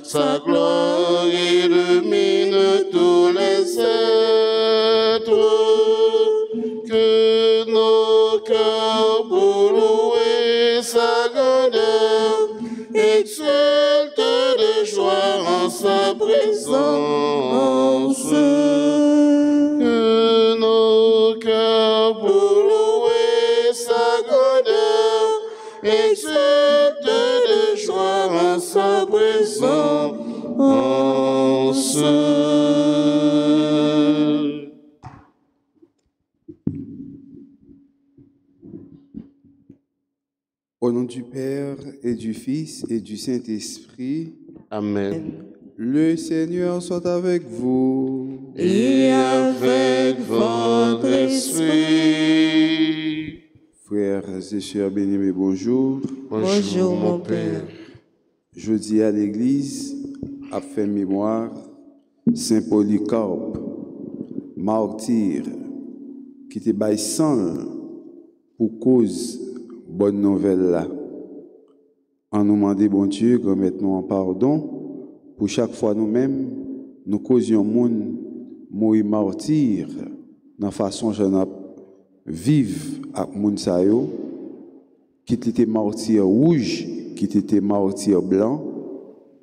sa gloire illumine tous les êtres. Que nos cœurs pour louer sa grandeur exultent de joie en sa présence. Que nos cœurs pour louer sa grandeur exultent de joie en sa présence. Au nom du Père et du Fils et du Saint-Esprit. Amen. Le Seigneur soit avec vous. Et avec votre esprit. Frères et sœurs bien-aimés, bonjour. Bonjour mon Père. Jeudi à l'Église a fait mémoire Saint Polycarpe, martyr, qui était bail sang pour cause bonne nouvelle là. En nous demandant, bon Dieu, remettons en pardon pour chaque fois nous-mêmes, nous causions monde mourir martyr dans la façon dont nous vivre avec moun sa yo, qui était martyr rouge, qui était martyr blanc,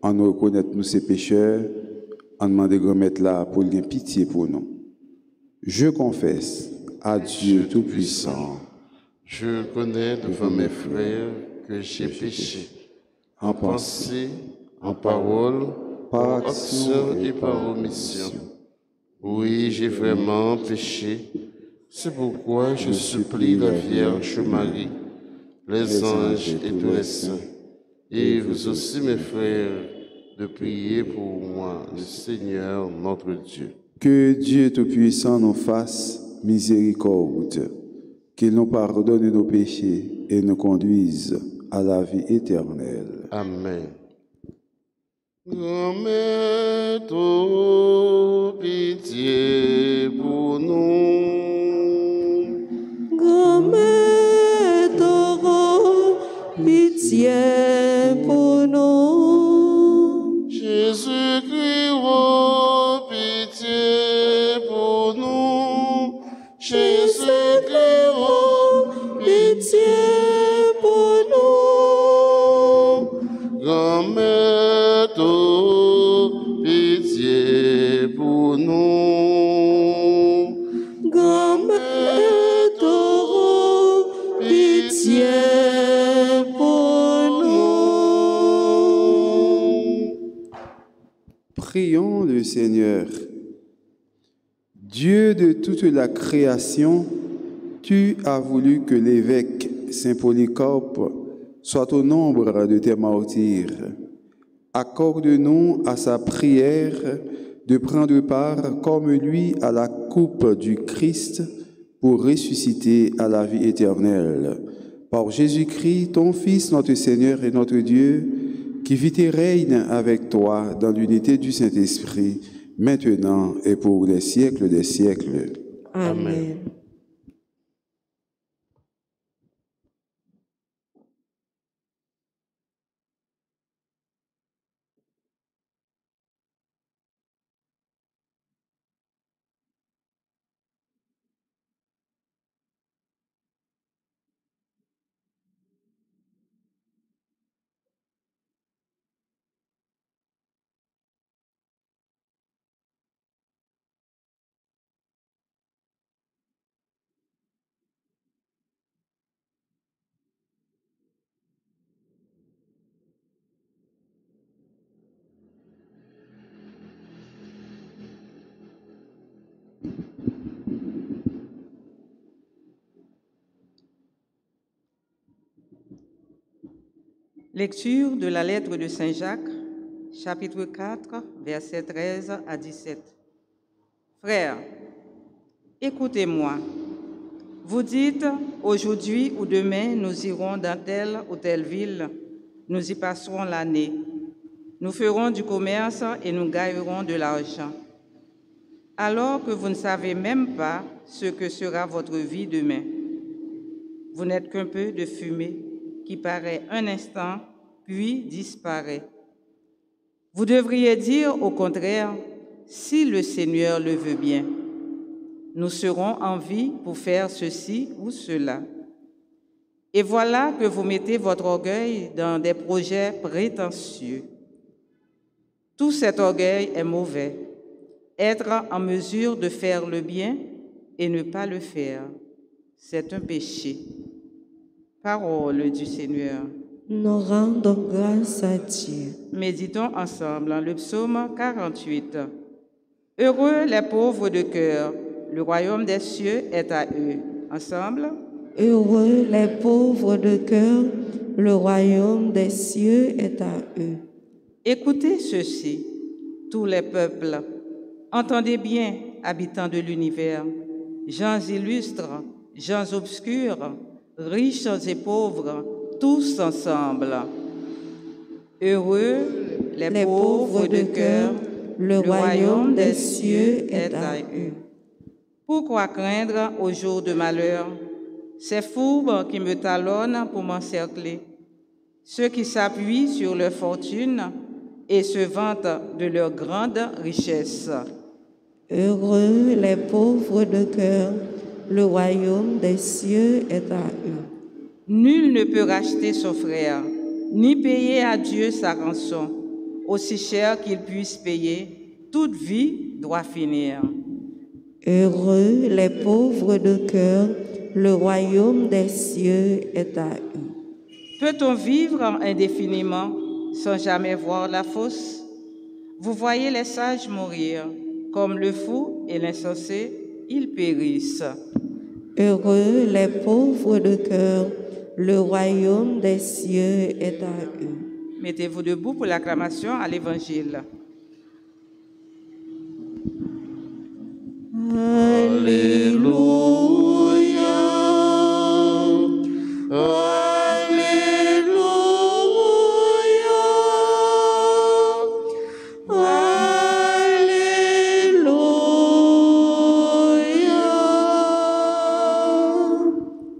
en nous reconnaître nous ces pécheurs, en demandant de remettre là pour lui pitié pour nous. Je confesse à Dieu Tout-Puissant. Je connais devant mes frères que j'ai péché, en pensée, en parole, par action et par omission. Oui, j'ai vraiment péché. C'est pourquoi je supplie la Vierge Marie, les anges et tous les saints, et vous aussi mes frères, de prier pour moi, le Seigneur notre Dieu. Que Dieu Tout-Puissant nous fasse miséricorde, qu'il nous pardonne nos péchés et nous conduise à la vie éternelle. Amen. Grand-mère, oh, pitié pour nous. Grand-mère, oh, pitié pour nous. Jésus-Christ, oh, pitié pour nous. Jésus-Christ, oh, pitié pour nous. Grand-mère, oh, pitié pour nous. Grand-mère, oh, pitié pour nous. Prions le Seigneur. Dieu de toute la création, tu as voulu que l'évêque Saint Polycarpe soit au nombre de tes martyrs. Accorde-nous à sa prière de prendre part comme lui à la coupe du Christ pour ressusciter à la vie éternelle. Par Jésus-Christ, ton Fils, notre Seigneur et notre Dieu, qui vit et règne avec toi dans l'unité du Saint-Esprit, maintenant et pour les siècles des siècles. Amen. Lecture de la lettre de Saint Jacques, chapitre 4, versets 13 à 17. Frères, écoutez-moi. Vous dites, aujourd'hui ou demain, nous irons dans telle ou telle ville, nous y passerons l'année. Nous ferons du commerce et nous gagnerons de l'argent. Alors que vous ne savez même pas ce que sera votre vie demain. Vous n'êtes qu'un peu de fumée qui paraît un instant, puis disparaît. Vous devriez dire au contraire, si le Seigneur le veut bien, nous serons en vie pour faire ceci ou cela. Et voilà que vous mettez votre orgueil dans des projets prétentieux. Tout cet orgueil est mauvais. Être en mesure de faire le bien et ne pas le faire, c'est un péché. Parole du Seigneur. Nous rendons grâce à Dieu. Méditons ensemble le psaume 48. Heureux les pauvres de cœur, le royaume des cieux est à eux. Ensemble. Heureux les pauvres de cœur, le royaume des cieux est à eux. Écoutez ceci, tous les peuples. Entendez bien, habitants de l'univers, gens illustres, gens obscurs, riches et pauvres, tous ensemble. Heureux les pauvres de cœur, le royaume des cieux est à eux. Pourquoi craindre au jour de malheur ces fourbes qui me talonnent pour m'encercler, ceux qui s'appuient sur leur fortune et se vantent de leur grande richesse? Heureux les pauvres de cœur, le royaume des cieux est à eux. Nul ne peut racheter son frère, ni payer à Dieu sa rançon, aussi cher qu'il puisse payer. Toute vie doit finir. Heureux les pauvres de cœur, le royaume des cieux est à eux. Peut-on vivre indéfiniment sans jamais voir la fosse? Vous voyez les sages mourir, comme le fou et l'insensé, ils périssent. Heureux les pauvres de cœur, le royaume des cieux est à eux. Mettez-vous debout pour l'acclamation à l'Évangile. Alléluia.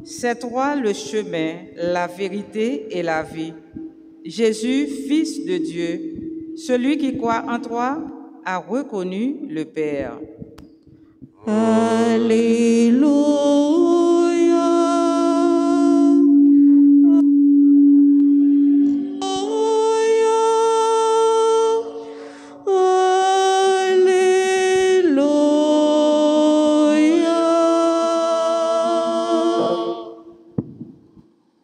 C'est toi le chemin, la vérité et la vie. Jésus, Fils de Dieu, celui qui croit en toi a reconnu le Père. Alléluia.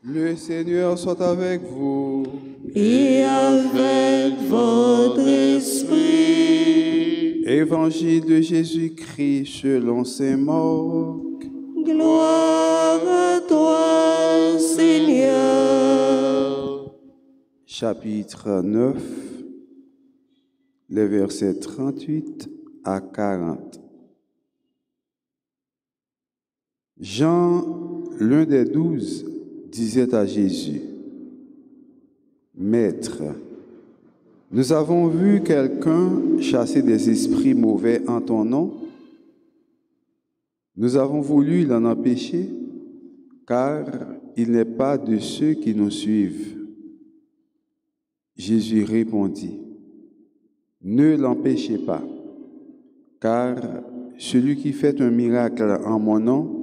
Le Seigneur soit avec vous. Et avec votre esprit. Évangile de Jésus-Christ selon saint Marc. Gloire à toi, Seigneur. Chapitre 9, les versets 38 à 40. Jean, l'un des 12, disait à Jésus: Maître, nous avons vu quelqu'un chasser des esprits mauvais en ton nom. Nous avons voulu l'en empêcher, car il n'est pas de ceux qui nous suivent. Jésus répondit: Ne l'empêchez pas, car celui qui fait un miracle en mon nom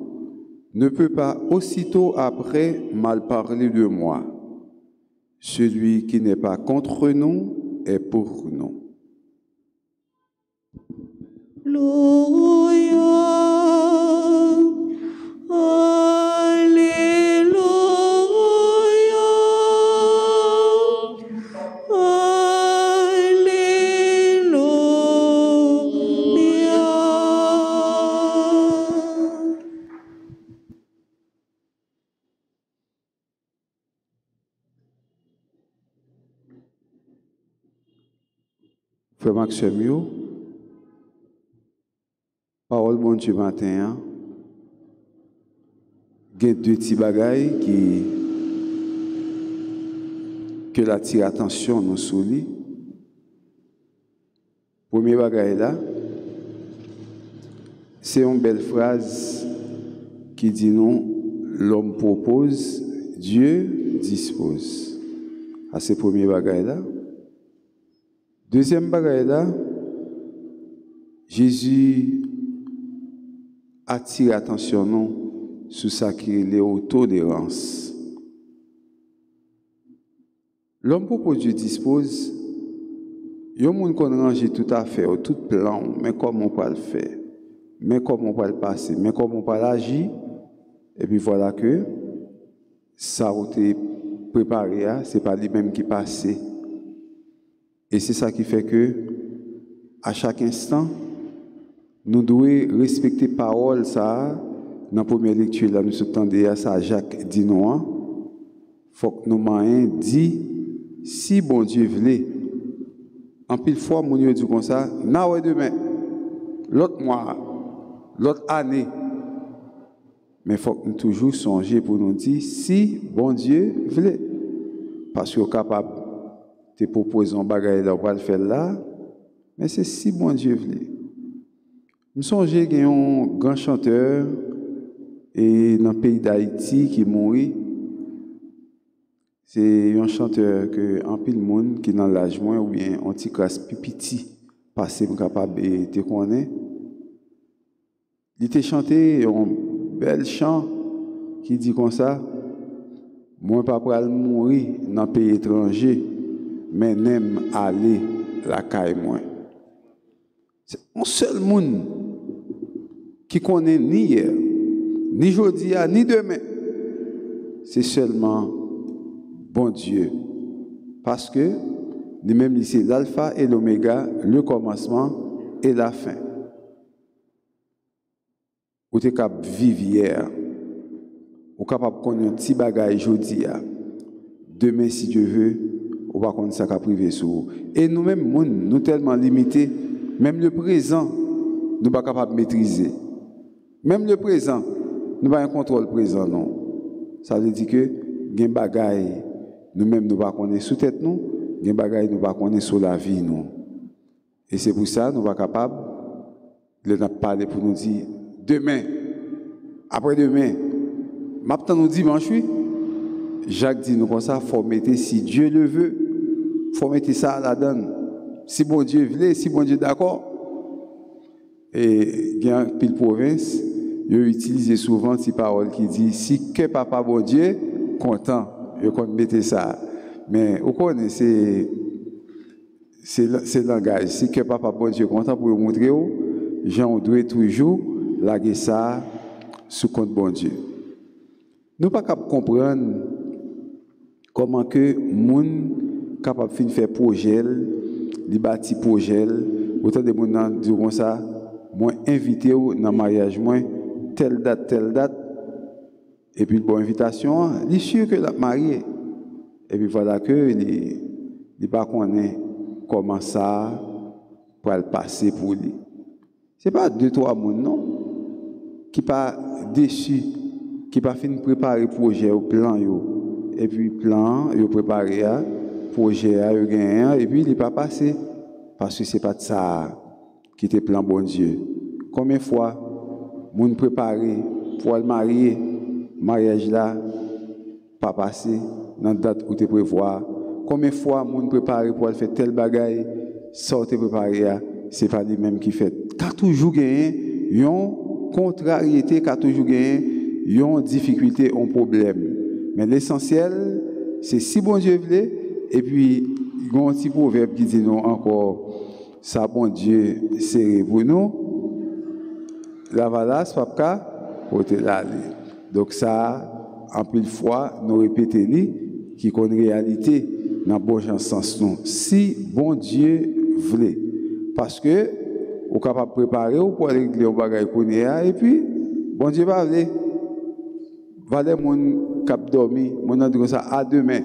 ne peut pas aussitôt après mal parler de moi. Celui qui n'est pas contre nous est pour nous. Frère Maxime, parole bon Dieu matin, il y a deux petits bagailles que l'attire attention nous souligne. Premier bagaille là, c'est une belle phrase qui dit non, l'homme propose, Dieu dispose. À ce premier bagaille là. Deuxième bagaille là, Jésus attire l'attention nous sur ça qui est l'autotolérance. L'homme pour Dieu dispose, il y a des gens qui ont rangé tout à fait, tout plan, mais comment on peut le faire, mais comment on peut le passer, mais comment on peut l'agir, et puis voilà que ça a été préparé, ce n'est pas lui-même qui passe. Et c'est ça qui fait que, à chaque instant, nous devons respecter la parole, ça. Dans la première lecture, là, nous entendons ça, Jacques dit non. Il faut que nous m'ayons dit, si bon Dieu voulait, en pile fois, mon Dieu dit comme ça, n'a ouais demain, l'autre mois, l'autre année. Mais il faut que nous toujours songer pour nous dire, si bon Dieu voulait. Parce qu'on est capable de proposer un bagage là, on va le faire là, mais c'est si bon Dieu voulait. Je me songe qu'il y a un grand chanteur et dans le pays d'Haïti qui est mort. C'est un chanteur que en pile monde qui dans l'âge moins ou bien un petit classe petit passé capable de te connaître. Il était chanté un bel chant qui dit comme ça: moi pas pour mourir dans un pays étranger, mais n'aime aller la caille moi. C'est un seul monde qui connaît ni hier, ni aujourd'hui, ni demain. C'est seulement bon Dieu. Parce que lui-même, c'est l'alpha et l'oméga, le commencement et la fin. Ou tu es capable de vivre hier, ou capable de connaître un petit bagage aujourd'hui. Demain, si Dieu veut, on va connaître ça qu'à priver sur vous. Et nous-mêmes, nous tellement limités, même le présent, nous ne sommes pas capables de maîtriser. Même le présent, nous n'avons pas un contrôle présent, non. Ça veut dire que, il y a des bagailles, nous-mêmes, nous ne connaissons pas sous tête, nous. Il y a des bagailles, nous ne connaissons pas sur la vie, nous. Et c'est pour ça que nous ne sommes pas capables de parler pour nous dire, demain, après-demain, maintenant nous dimanche, Jacques dit nous comme ça, il faut mettre, si Dieu le veut, il faut mettre ça à la donne. Si bon Dieu veut, si bon Dieu d'accord. Et il y a une pile province, ils utilisent souvent ces paroles qui disent, si que papa bon Dieu, content, ils vont mettre ça. Mais vous connaissez, c'est le langage. Si que papa bon Dieu content pour vous montrer, Jean doit toujours laguer ça sous compte bon Dieu. Nous ne pouvons pas comprendre comment que monde capable de faire projet, li bâti projet, autant de monde dit comme ça, moi invité dans le mariage moi telle date et puis bonne invitation, il est sûr que la marié et puis voilà que il pas connaît comment ça pour le passer pour lui. C'est pas 2-3 monde non qui pas déçu, qui pas fini préparer projet au plan yo et puis plan yo préparé projet yo gagné et puis il pas passé parce que c'est pas de ça qui était plan bon Dieu. Combien de fois moun préparé pour le marier, mariage là pas passé dans date où tu prévois. Combien de fois moun préparé pour faire tel bagaille, sortir préparé c'est pas lui même qui fait. Qu'a toujours gagné yon contrariété, qu'a toujours gagné yon difficulté, un problème. Mais l'essentiel c'est si bon Dieu veut et puis il y a un petit proverbe qui dit non encore ça bon Dieu c'est pour nous la valasse pas pour te l'aller. Donc ça en pile fois nous répéter qui connaît réalité dans bon sens nous si bon Dieu voulait parce que ou capable préparer ou pour régler un bagage connaît et puis bon Dieu va aller valait mon cap dormi mon a dit ça à demain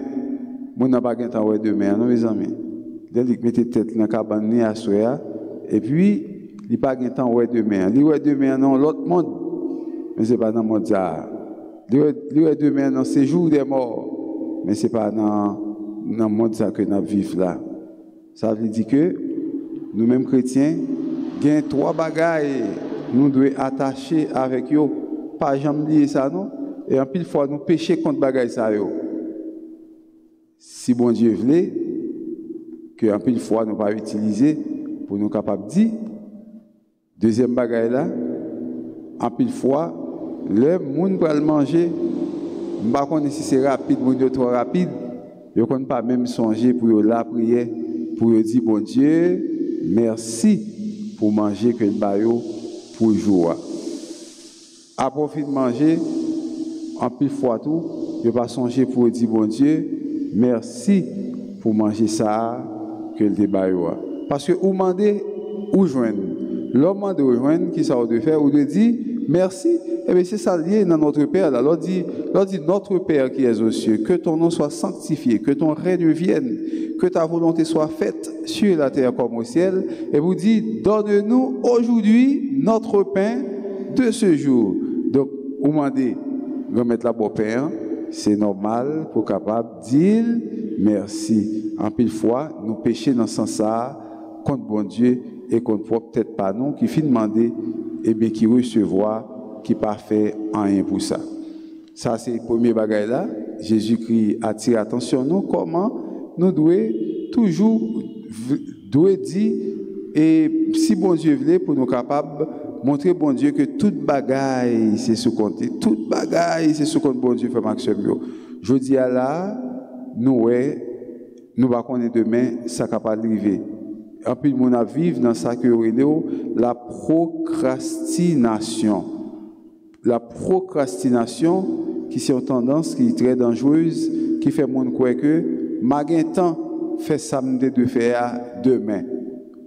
mon n'a pas gain temps ouais demain non mes amis dès qu'il mettait tête dans cabane ni à soya et puis il pas gain temps ouais demain li ouais demain non l'autre monde mais c'est pas dans monde ça li ouais demain dans séjour des morts mais c'est pas dans monde ça que nous vivons là ça veut dire que nous mêmes chrétiens gain 3 bagailles nous devons attacher avec eux pas jamais lier ça non et en pile fois nous pécher contre bagaille ça yo si bon Dieu voulait que en pile fois nous pas utiliser pour nous capables de dire. Deuxième bagaille là, en pile fois, le monde pour le manger, pas qu'on si c'est rapide, monde trop rapide, yo qu'on pas même songer pour la prière, pour dire bon Dieu, merci pour manger que le bayo pour jour. À profit de manger, en pile fois tout, yo pas songer pour dire bon Dieu, merci pour manger ça que le bayo. Parce que ou demander ou joindre. L'homme de rejoindre qui ça de faire ou de dire merci. Eh bien c'est ça lié dans notre Père. Alors dit notre Père qui est aux cieux, que ton nom soit sanctifié, que ton règne vienne, que ta volonté soit faite sur la terre comme au ciel. Et vous dit donne-nous aujourd'hui notre pain de ce jour. Donc vous demandez remettre la bonne pain, c'est normal pour capable dire merci. En pile fois nous péchons dans ce sens-là contre bon Dieu et qu'on ne peut peut-être pas nous, qui finit demander, et bien qui recevoir, qui pas fait rien pour ça. Ça, c'est le premier bagage là. Jésus-Christ attire attention nous, comment nous devons toujours dire, et si bon Dieu voulait, pour nous capables montrer bon Dieu que toute bagaille, c'est sous compte. Toute bagaille, c'est sous compte bon Dieu, fait maximum. Je dis à là, nous va connaître demain, ça capable arriver. En plus, mon avis dans ça que la procrastination. La procrastination, qui c'est une tendance qui est très dangereuse, qui fait mon croire que magan temps fait ça de faire demain.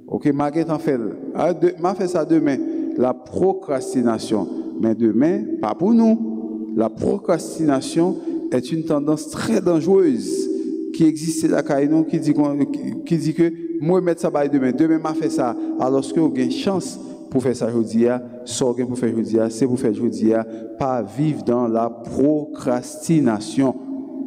OK, magan temps fait m'a fait ça demain. La procrastination, mais demain pas pour nous. La procrastination est une tendance très dangereuse qui existe là qui dit que moi mettre ça demain m'a fait ça alors que vous avez une chance pour faire ça aujourd'hui pour faire aujourd'hui c'est pour faire aujourd'hui pas vivre dans la procrastination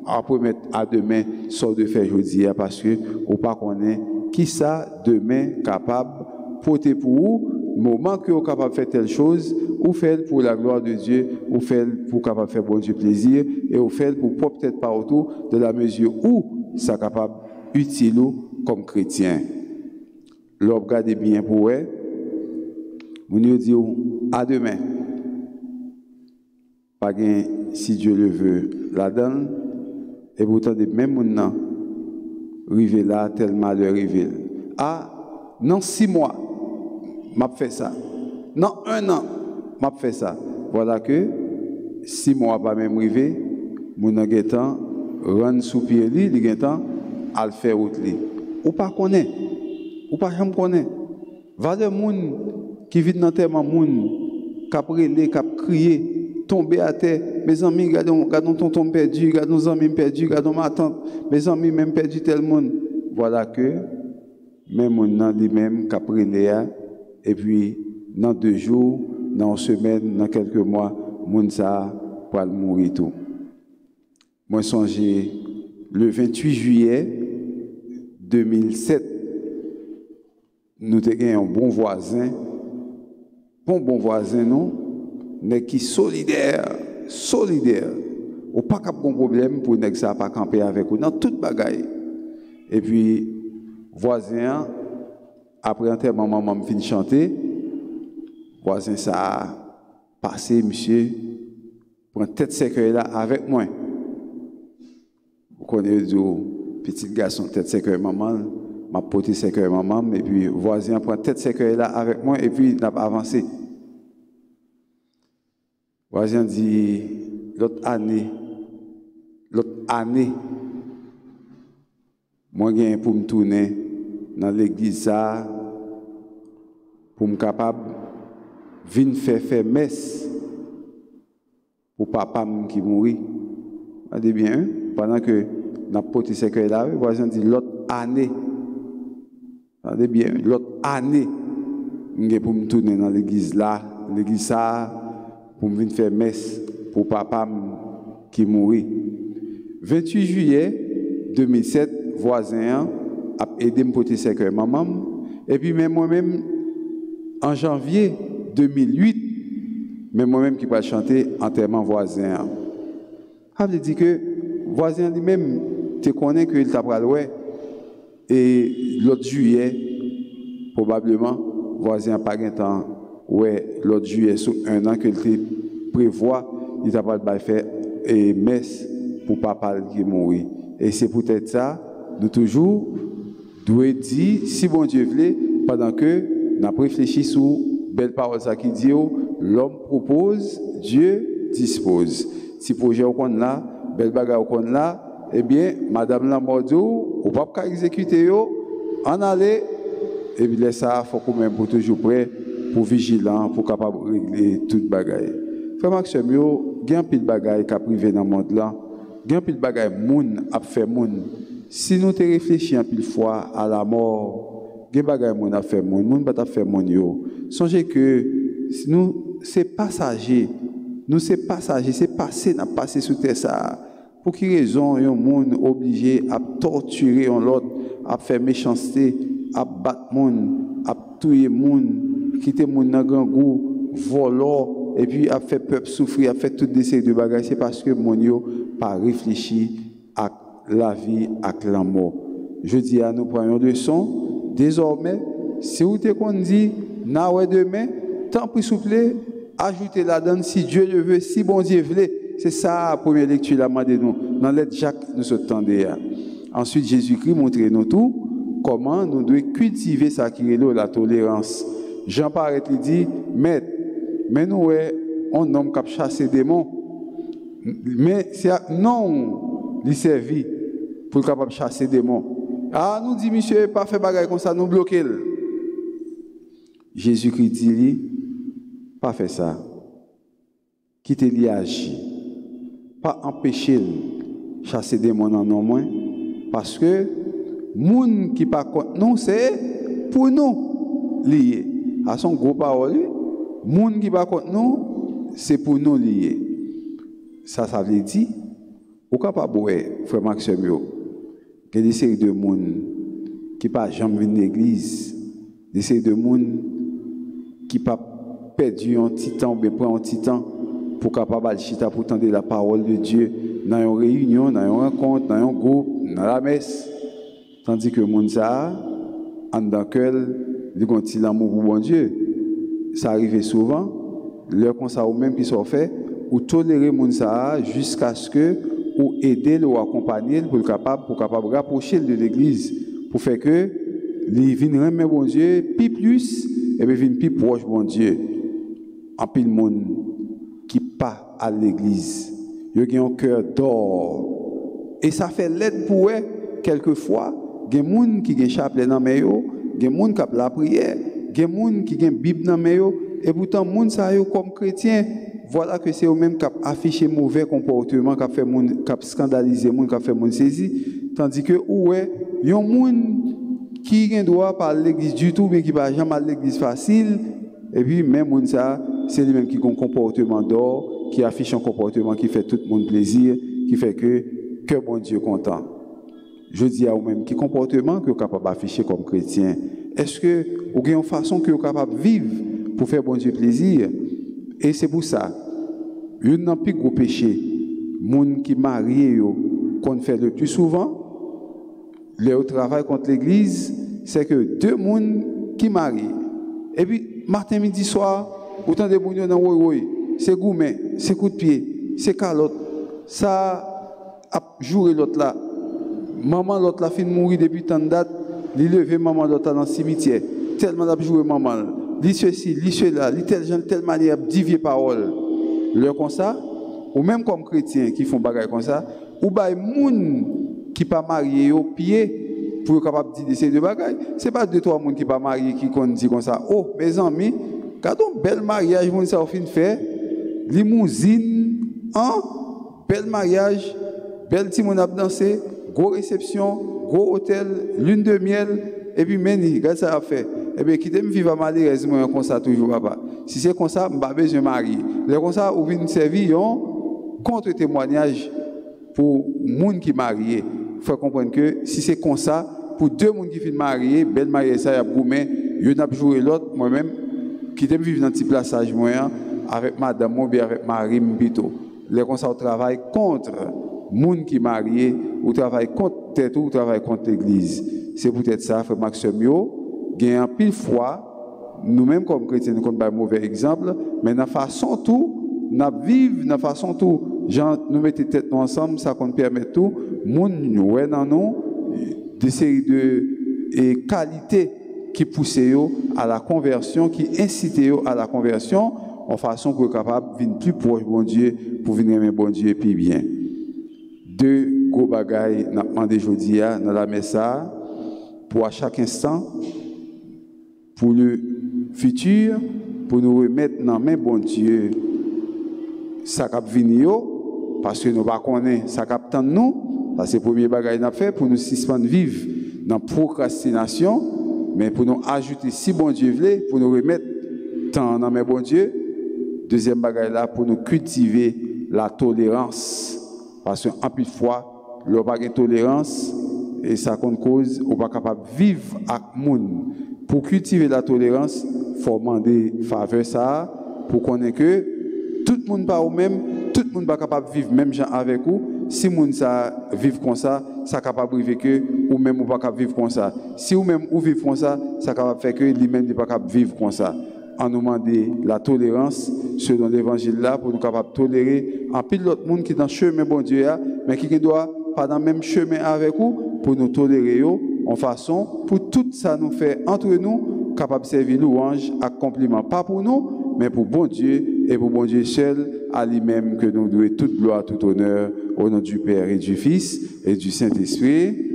après mettre à demain soit de faire aujourd'hui parce que ou pas connaît qui ça demain capable porter pour vous moment que vous capable faire telle chose ou faire pour la gloire de Dieu ou faire pour capable faire bon Dieu plaisir et ou faire pour peut-être pas autour de la mesure où ça capable utile comme chrétien. L'on regarde bien pour eux, vous nous dites à demain. Pas gain si Dieu le veut la donne et pourtant de même maintenant river là tel malheur river. Ah non 6 mois m'a fait ça. Non 1 an m'a fait ça. Voilà que 6 mois pas même river mon temps rendre sous pied li temps à le faire autre li. Ou pas connaît. Ou pas jamais connaît. Va de monde qui vit dans terre moun cap relé cap crier tomber à terre mes amis regardons tonton perdu regardons nos amis perdus regardons ma tante mes amis même perdu tel monde voilà que même moun nan lui-même cap relé et puis dans 2 jours dans une semaine dans quelques mois moun ça pour mourir tout. Moi songé le 28 juillet 2007 nous avons un bon voisin non mais qui solidaire ou pas cap bon problème pour nèg ça pas camper avec ou dans toute bagaille et puis voisin après enterrement maman me fin chanter voisin ça passé monsieur prend tête cercueil là avec moi vous connaissez petit garçon tête cercueil maman m'a porté cercueil maman et puis voisin prend tête cercueil là avec moi et puis n'a pas avancé. Voisin dit l'autre année moi gain pour me tourner dans l'église ça pour me capable venir faire messe pour papa qui mourit. Regardez bien pendant que n'a porté cercueil là voisin dit l'autre année. Regardez bien l'autre année m'gain pour me tourner dans l'église ça pour venir faire messe pour papa qui mourit. 28 juillet 2007, voisin a aidé me porter cercueil maman et puis même moi-même en janvier 2008, même moi-même qui va chanter enterrement voisin. Ça veut dire que voisin lui-même te connaît que il t'a pas loué Et l'autre juillet, probablement, voisin pas un temps, ouais, l'autre juillet, sous un an que tu prévoit, il t'a pas faire et messe pour papa qui est mort. Et c'est peut-être ça, nous toujours devons dire, si bon Dieu voulait, pendant que nous avons réfléchi sur belle parole ça qui dit, l'homme propose, Dieu dispose. Si projet au compte là, belle bagarre au compte là, eh bien, Madame Lamordou, on ne peut pas exécuter, en aller, et bien ça, il faut quand même pour toujours prêt, pour vigilant, pour capable de régler toute bagaille. Frère Maxime, il y a un pile de bagaille qui a privé dans le monde là, il y a un pile de bagaille moun a fait moun. Si nous te réfléchissons un pile fois à la mort, il y a un bagaille moun a fait moun pas fait moun yo. Songez que nous c'est passager, c'est passé, n'a passé sous terre ça. Pour quelle raison un monde obligé à torturer un autre, à faire méchanceté, à battre moun, à tuer moun, quitter moun dans grand goût, voler et puis à faire peuple souffrir, à faire toutes des séries de bagages, c'est parce que mon yo pas réfléchi à la vie, à la mort. Je dis à nous prenons de leçon. Désormais, si vous te qu'on dit, na ouais demain, tant pis s'il vous plaît, ajoutez la donne si Dieu le veut, si bon Dieu veut. C'est ça la première lecture la de nous. Dans l'être Jacques, nous sommes tendés. Ensuite, Jésus-Christ montre nous tout comment nous devons cultiver ça qui est la tolérance. Jean Paret dit, maître, mais nous, on homme qui a chassé des démons. Mais c'est non, il servi pour capable chasser des démons. Ah, nous dit, monsieur, pas fait bagaille comme ça, nous bloquer. Jésus-Christ dit, pas fait ça. Quittez lui agir. Pas empêcher chasser des démons en moins. Parce que, moun qui pas contre nous, c'est pour nous lier. À son gros parole, moun qui pas contre nous, c'est pour nous lier. Ça veut dire, au capable, frère Maxime, il y a des séries de monde qui pas jamais venir à l'église, des séries de monde qui pas perdu un petit temps, mais prend un petit temps pour capable chita pour entendre la parole de Dieu dans une réunion, dans une rencontre, dans un groupe, dans la messe. Tandis que monde ça, en dans quel il continue l'amour pour bon Dieu. Ça arrive souvent, leur conseil même qui sont faits, ou tolérer monde ça jusqu'à ce que ou aider ou accompagner pour capable rapprocher de l'église pour faire que les viennent remettre bon Dieu puis plus et bien viennent plus proche bon Dieu en pile monde qui pas à l'église il a un cœur d'or et ça fait l'aide pour eux quelquefois il y a des gens qui ont chapelet dans main yo il y a des gens qui ont la prière il y a des gens qui ont bible dans main yo et pourtant gens ça yo comme chrétien voilà que c'est eux-mêmes qui affiché mauvais comportement, qui fait scandaliser les gens, qui fait les gens saisir. Tandis que, ouais, il y a des gens qui ne doivent pas à l'église du tout, mais qui ne vont jamais à l'église facile. Et puis, même les gens, c'est eux-mêmes qui ont un comportement d'or, qui affiche un comportement qui fait tout le monde plaisir, qui fait que bon Dieu est content. Je dis à vous-même, quel comportement que vous êtes capable d'afficher comme chrétien? Est-ce que vous avez une façon que vous êtes capable de vivre pour faire bon Dieu plaisir? Et c'est pour ça, il n'y a plus gros péché. Les gens qui marient, qu'on fait le plus souvent, le travail contre l'église, c'est que deux personnes qui marient. Et puis, matin, midi, soir, autant de gens dans le c'est gourmet, c'est coup de pied, c'est calotte, ça a joué l'autre là. Maman, l'autre là, fin de mourir depuis tant de date, il levé maman l'autre dans le cimetière, tellement a joué maman. Lis ceci, lis cela, lis telle manière, divier parole. Le comme ça, ou même comme chrétiens qui font bagaille comme ça, ou bien les gens qui ne sont pas mariés au pied pour être capable de dire de bagaille. Ce n'est pas deux, trois personnes qui ne sont pas mariés qui disent comme ça. Oh, mes amis, quand on bel mariage, on a fin de faire, limousine, bel mariage, bel petit monde à danser, gros réception, gros hôtel, lune de miel, et puis meni, regarde ça à faire. Eh bien, qui t'aime vivre malheureusement comme ça toujours, papa. Si c'est comme ça, je n'ai pas besoin de marier. Les comme ça, vous venez servir un contre-témoignage pour les gens qui sont mariés. Il faut comprendre que si c'est comme ça, pour deux personnes qui sont mariés, belle mariage, ça y a gourmet, il y a joué l'autre, moi-même, qui t'aime vivre dans un petit plaçage moyen, avec madame, ou bien avec Marie, plutôt. Les comme ça, on travaille contre les gens qui sont mariés, ou travaille contre tête, ou travaille contre l'église. c'est peut-être ça, frère Maxime, gagne en pile fois, nous-mêmes comme chrétiens, nous comptons pas un mauvais exemple, mais dans la façon tout, nous vivons dans la façon tout, genre, nous mettons tête nous ensemble, ça qu'on permet tout, nous ouais dans nous, des séries de qualités qui poussent à la conversion, qui incitent à la conversion, en façon que capable de venir plus proche de bon Dieu, pour venir aimer bon Dieu et puis bien. Deux gros bagailles, nous avons demandé aujourd'hui dans la messe, pour à chaque instant, pour le futur, pour nous remettre dans main bon Dieu, ça cap venir, parce que nous ne connaissons pas ça cap tant nous, c'est le premier bagaille nous fait pour nous suspendre vivre dans procrastination, mais pour nous ajouter si bon Dieu veut, pour nous remettre tant dans main bon Dieu. Deuxième bagaille là, pour nous cultiver la tolérance. Parce qu'en plus de fois, l'on n'a pas de tolérance, et ça compte cause, on n'est pas capable de vivre avec le monde. Pour cultiver la tolérance, il faut demander faveur ça, pour qu'on ait que tout le monde pas au même, tout le monde pas capable de vivre même gens avec vous. Si le monde ça vivre comme ça capable de vivre que ou même ou pas capable de vivre comme ça. Si ou même ou vivre comme ça capable de faire que lui-même n'est pas capable de vivre comme ça. On nous demande la tolérance selon l'évangile là pour nous capables de tolérer en pile l'autre monde qui est dans le chemin bon Dieu mais qui doit pas dans le même chemin avec vous pour nous tolérer en façon pour tout ça nous fait entre nous capable de servir louange à compliment pas pour nous mais pour bon Dieu et pour bon Dieu seul à lui-même que nous devons toute gloire tout honneur au nom du Père et du Fils et du Saint-Esprit.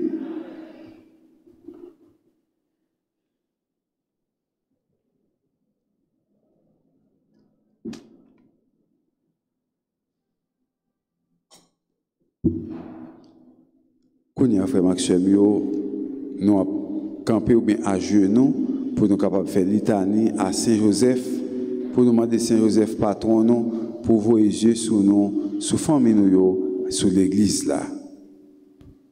Kounia frère Maxime nous a campé ou bien à genoux pour nous capables de faire litanie à Saint-Joseph pour nous demander Saint-Joseph patron nous pour voyager sur nous sous famille nous sur l'église là.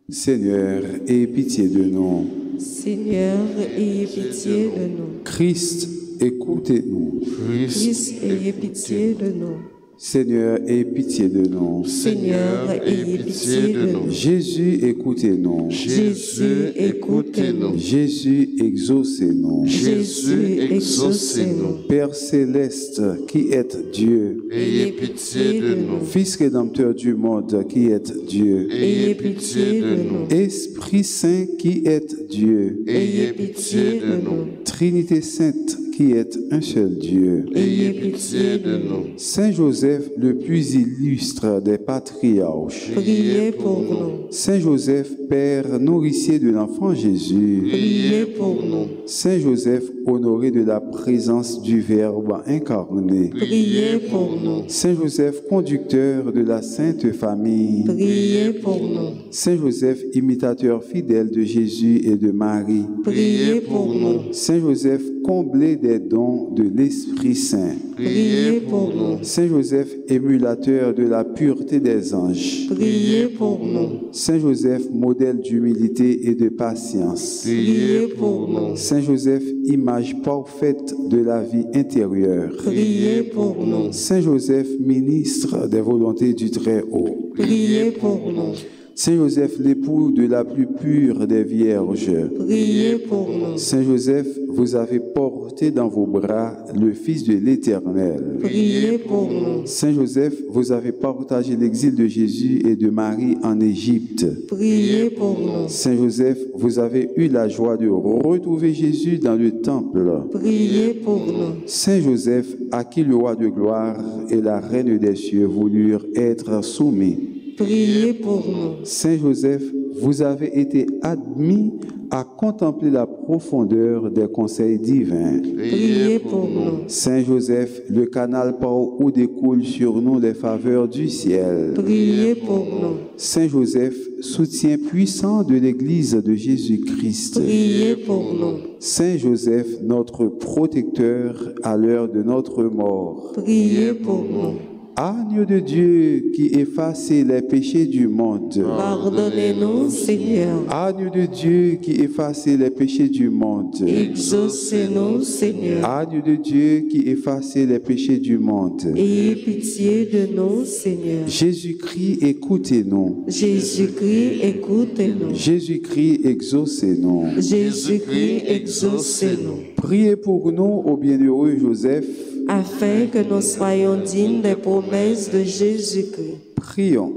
Seigneur, aie pitié de nous. Seigneur, ayez pitié de nous. Christ, écoutez-nous. Christ, ayez pitié de nous. Seigneur, aie pitié de nous. Seigneur, ayez pitié de nous. Jésus, écoutez-nous. Jésus, écoutez-nous. Jésus, exaucez-nous. Jésus, exaucez-nous. Père céleste, qui êtes Dieu, Ayez pitié de nous. Fils rédempteur du monde, qui êtes Dieu, Ayez pitié de nous. Esprit Saint, qui êtes Dieu, Ayez pitié de nous. Trinité Sainte, qui êtes un seul Dieu, Ayez pitié de nous. Saint Joseph, le plus illustre des patriarches, Priez pour nous. Saint Joseph, Père nourricier de l'enfant Jésus, Priez pour nous. Saint Joseph, honoré de la présence du Verbe incarné, Priez pour nous. Saint Joseph, conducteur de la Sainte Famille, Priez pour nous. Saint Joseph, imitateur fidèle de Jésus et de Marie, Priez pour nous. Saint Joseph, comblé des dons de l'Esprit Saint, Priez pour nous. Saint Joseph, émulateur de la pureté des anges, Priez pour nous. Saint Joseph, modèle d'humilité et de patience, Priez pour nous. Saint Joseph, image parfaite de la vie intérieure, Priez pour nous. Saint Joseph, ministre des volontés du Très-Haut, Priez pour nous. Saint Joseph, l'époux de la plus pure des vierges, Priez pour nous. Saint Joseph, vous avez porté dans vos bras le Fils de l'Éternel. Priez pour nous. Saint Joseph, vous avez partagé l'exil de Jésus et de Marie en Égypte. Priez pour nous. Saint Joseph, vous avez eu la joie de retrouver Jésus dans le temple. Priez pour nous. Saint Joseph, à qui le roi de gloire et la reine des cieux voulurent être soumis. Priez pour nous. Saint Joseph, vous avez été admis à contempler la profondeur des conseils divins. Priez pour nous. Saint Joseph, le canal par où découlent sur nous les faveurs du ciel. Priez pour nous. Saint Joseph, soutien puissant de l'Église de Jésus-Christ. Priez pour nous. Saint Joseph, notre protecteur à l'heure de notre mort. Priez pour nous. Agneau de Dieu qui effacez les péchés du monde. Pardonnez-nous, Seigneur. Agneau de Dieu qui effacez les péchés du monde. Exaucez-nous, Seigneur. Agneau de Dieu qui effacez les péchés du monde. Ayez pitié de nous, Seigneur. Jésus-Christ, écoutez-nous. Jésus-Christ, écoutez-nous. Jésus-Christ, exaucez-nous. Jésus-Christ, exaucez-nous. Priez pour nous, ô bienheureux Joseph. Afin que nous soyons dignes des promesses de Jésus-Christ. Prions.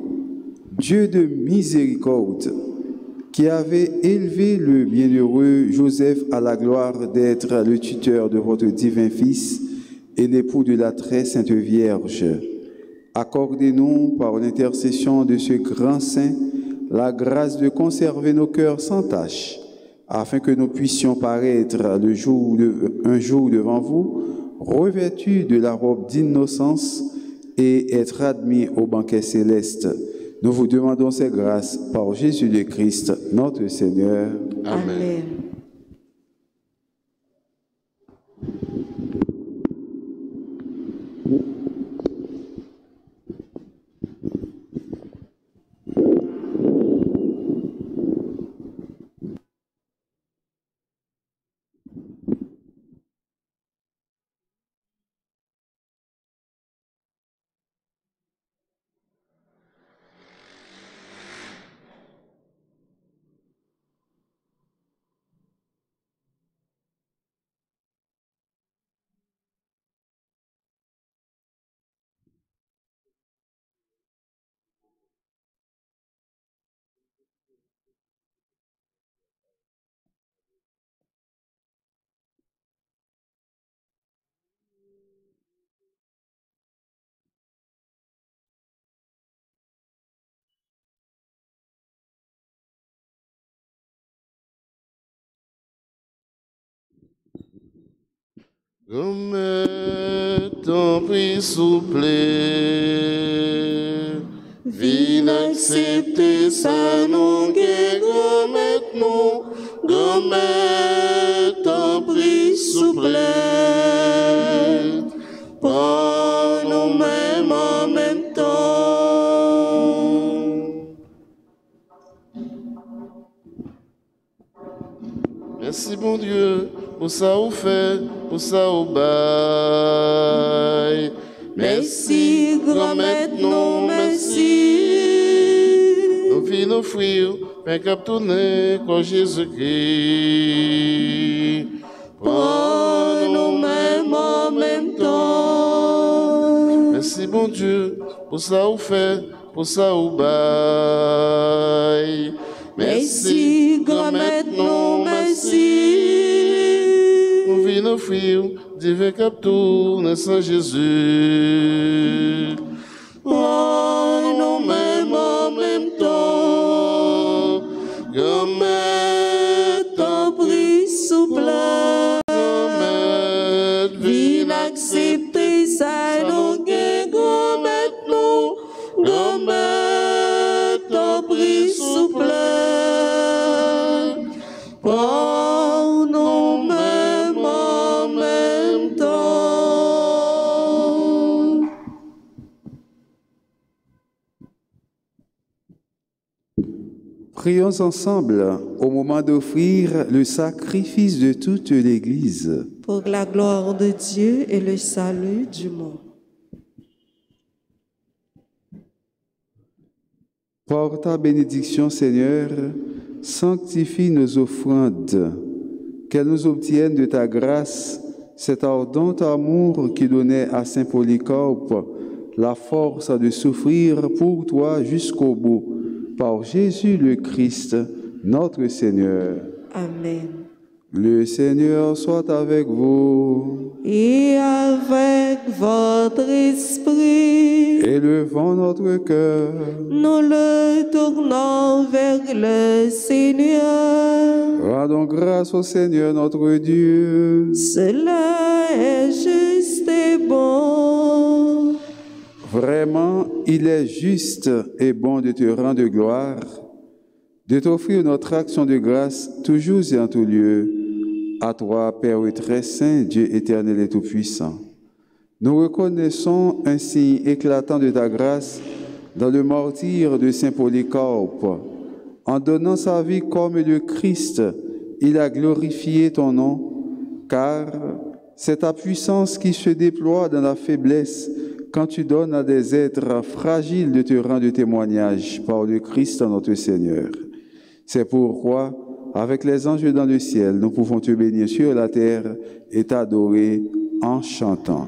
Dieu de miséricorde, qui avait élevé le bienheureux Joseph à la gloire d'être le tuteur de votre divin Fils et l'époux de la très sainte Vierge, accordez-nous par l'intercession de ce grand saint la grâce de conserver nos cœurs sans tache, afin que nous puissions paraître un jour devant vous, revêtus de la robe d'innocence et être admis au banquet céleste. Nous vous demandons ces grâces par Jésus le Christ, notre Seigneur. Amen. Comme ton prix souple, viens accepter ça, nous, nous, comme ton prix souple, pour nous-mêmes en même temps. Merci, bon Dieu, pour ça vous fait, pour ça vous bail. Merci, grand maître, non, merci. Nous vies nos frères, mais cap tourner comme Jésus-Christ. Pour nous-mêmes en même temps. Merci, bon Dieu, pour ça vous fait, pour ça vous bail. Merci, grand maître, non, merci. Nous vies nos frères, divin cap tourne sans Jésus. Oh, nous-mêmes en même temps, grand maître, ton prix souple, grand maître, viens accepter ça, nous, grand maître, nous, grand maître, ton prix souple. Pour nous-mêmes en même temps. Prions ensemble au moment d'offrir le sacrifice de toute l'Église. Pour la gloire de Dieu et le salut du monde. Par ta bénédiction, Seigneur, sanctifie nos offrandes, qu'elles nous obtiennent de ta grâce cet ardent amour qui donnait à saint Polycarpe la force de souffrir pour toi jusqu'au bout, par Jésus le Christ, notre Seigneur. Amen. Le Seigneur soit avec vous. Et avec votre esprit, Élevons notre cœur. nous le tournons vers le Seigneur. Rendons grâce au Seigneur notre Dieu. Cela est juste et bon. Vraiment, il est juste et bon de te rendre gloire, de t'offrir notre action de grâce toujours et en tout lieu. À toi, Père très saint, Dieu éternel et tout-puissant, Nous reconnaissons un signe éclatant de ta grâce dans le martyre de Saint Polycarpe. En donnant sa vie comme le Christ, il a glorifié ton nom, car c'est ta puissance qui se déploie dans la faiblesse quand tu donnes à des êtres fragiles de te rendre témoignage par le Christ notre Seigneur. C'est pourquoi, avec les anges dans le ciel, nous pouvons te bénir sur la terre et t'adorer en chantant.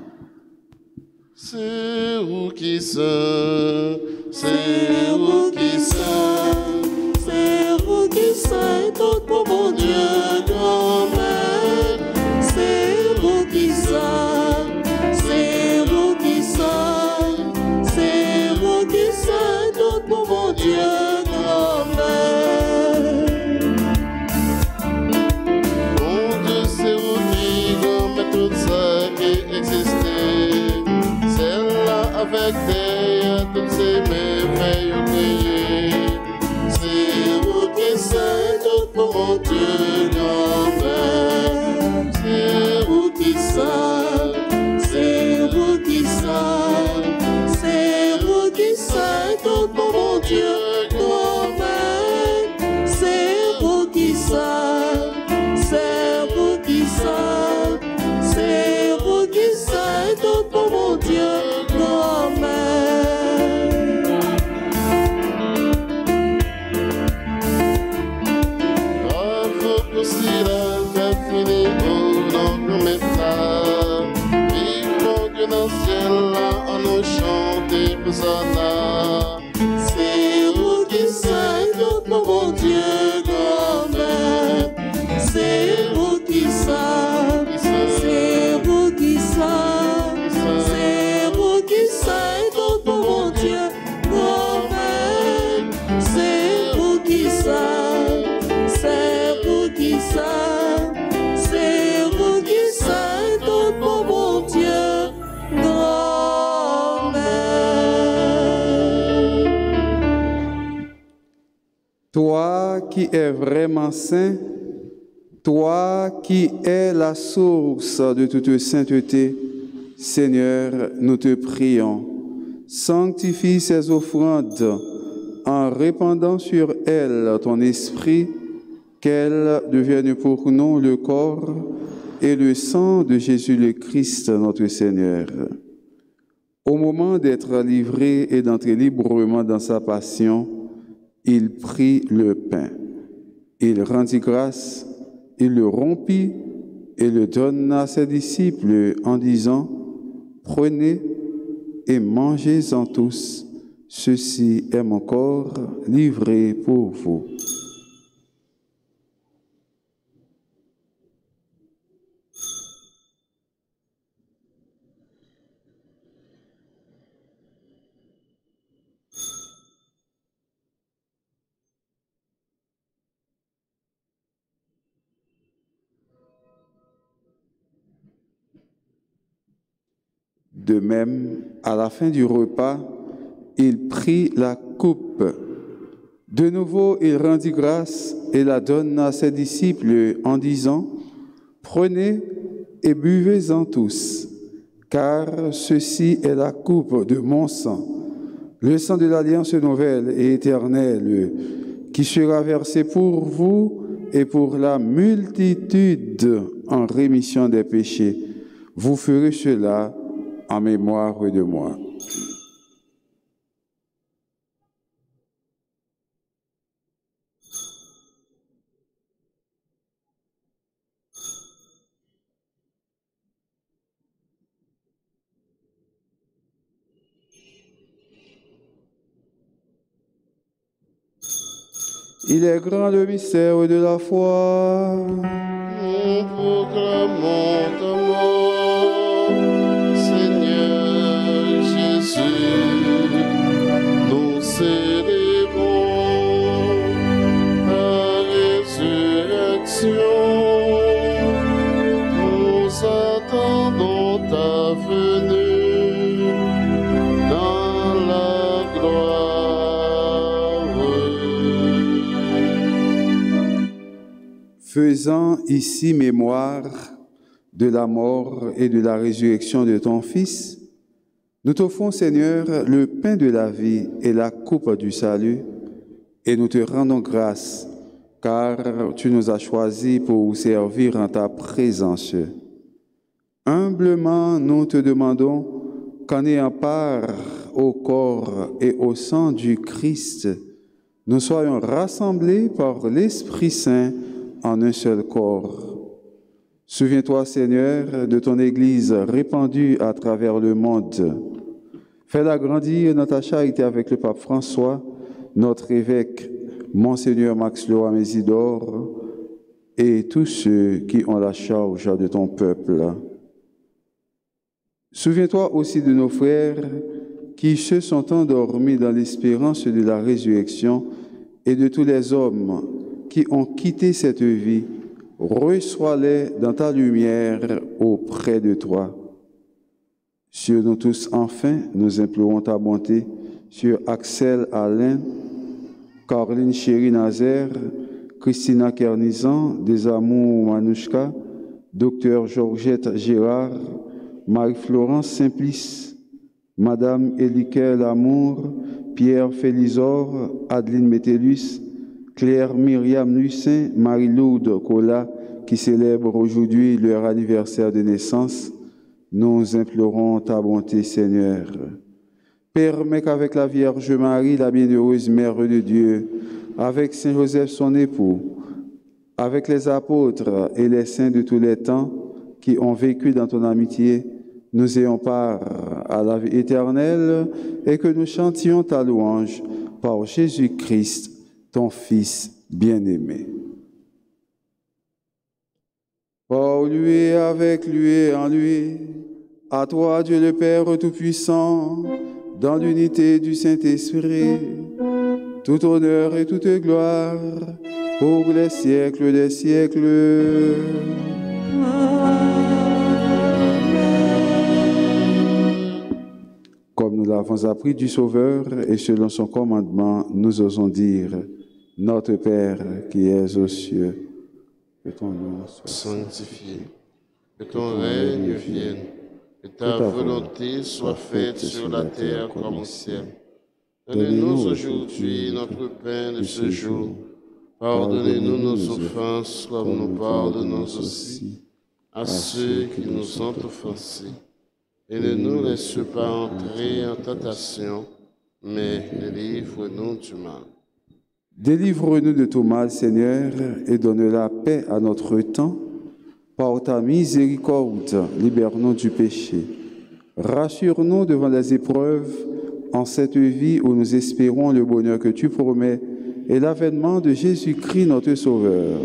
C'est vous qui sommes, c'est vous qui sommes, c'est vous qui sommes, tout pour mon Dieu grand-mère. C'est vous qui sommes, c'est vous qui sommes, c'est vous qui sommes, tout pour mon Dieu grand-mère. Mon Dieu, c'est vous qui gommez tout ça qui existait. Celle-là avec derrière toutes ces merveilles créées. C'est vous qui sommes, tout pour mon Dieu grand-mère. C'est vous qui sommes, C'est vous qui sommes, c'est vous qui sommes, tout pour mon Dieu grand-mère. C'est vous qui sommes, c'est vous qui sommes, c'est vous qui sommes, tout pour mon Dieu grand-mère. bravo pour cela, qu'a fini au nom de mes frères. Vivons que dans le ciel là, on nous chante Hosanna. C'est vous qui sommes, tout pour mon Dieu grand-mère. C'est vous qui sommes, c'est vous qui sommes, c'est vous qui sommes, tout pour mon Dieu grand-mère. C'est vous qui sommes, c'est vous qui sommes, c'est vous qui sommes, tout pour mon Dieu grand-mère. Toi qui es vraiment saint, toi qui es la source de toute sainteté, Seigneur, nous te prions, sanctifie ces offrandes en répandant sur elles ton esprit, qu'elles deviennent pour nous le corps et le sang de Jésus le Christ, notre Seigneur. Au moment d'être livré et d'entrer librement dans sa passion, il prit le pain. Il rendit grâce, il le rompit et le donna à ses disciples en disant, « Prenez et mangez-en tous, ceci est mon corps livré pour vous. » De même, à la fin du repas, il prit la coupe. De nouveau, il rendit grâce et la donna à ses disciples en disant, « Prenez et buvez-en tous, car ceci est la coupe de mon sang, le sang de l'alliance nouvelle et éternelle, qui sera versé pour vous et pour la multitude en rémission des péchés. Vous ferez cela en mémoire de moi. » Il est grand le mystère de la foi. Nous proclamons ta mort, Seigneur Jésus. Nous célébrons ta résurrection. Nous attendons ta venue dans la gloire. Faisant ici mémoire de la mort et de la résurrection de ton Fils, nous t'offrons, Seigneur, le pain de la vie et la coupe du salut, et nous te rendons grâce, car tu nous as choisis pour servir en ta présence. Humblement, nous te demandons qu'en ayant part au corps et au sang du Christ, nous soyons rassemblés par l'Esprit Saint en un seul corps. Souviens-toi, Seigneur, de ton Église répandue à travers le monde. Fais-la grandir dans ta charité avec le pape François, notre évêque, Monseigneur Max Leroy Mésidor, et tous ceux qui ont la charge de ton peuple. Souviens-toi aussi de nos frères qui se sont endormis dans l'espérance de la résurrection et de tous les hommes qui ont quitté cette vie. Reçois-les dans ta lumière auprès de toi. Sur nous tous, enfin, nous implorons ta bonté sur Axel Alain, Caroline Chéri-Nazaire, Christina Kernizan, Desamours Manouchka, Docteur Georgette Gérard, Marie-Florence Simplice, Madame Éliquet Lamour, Pierre Félizor, Adeline Métellus, Claire Myriam Lucin, Marie-Lourdes Cola, qui célèbrent aujourd'hui leur anniversaire de naissance, nous implorons ta bonté, Seigneur. Permets qu'avec la Vierge Marie, la bienheureuse Mère de Dieu, avec Saint Joseph son époux, avec les apôtres et les saints de tous les temps qui ont vécu dans ton amitié, nous ayons part à la vie éternelle et que nous chantions ta louange par Jésus-Christ, ton Fils bien-aimé. Par lui et avec lui et en lui, à toi Dieu le Père Tout-Puissant, dans l'unité du Saint-Esprit, tout honneur et toute gloire pour les siècles des siècles. Comme nous l'avons appris du Sauveur et selon son commandement, nous osons dire, Notre Père qui es aux cieux, que ton nom soit sanctifié, que ton règne vienne, que ta volonté soit faite sur la terre comme au ciel. Donne-nous aujourd'hui notre pain de ce jour. Pardonnez-nous nos offenses comme nous pardonnons aussi à ceux qui nous ont offensés. Et ne nous laisse pas entrer en tentation, mais délivre-nous du mal. Délivre-nous de tout mal, Seigneur, et donne la paix à notre temps. Par ta miséricorde, libère-nous du péché. Rassure-nous devant les épreuves en cette vie où nous espérons le bonheur que tu promets et l'avènement de Jésus-Christ, notre Sauveur.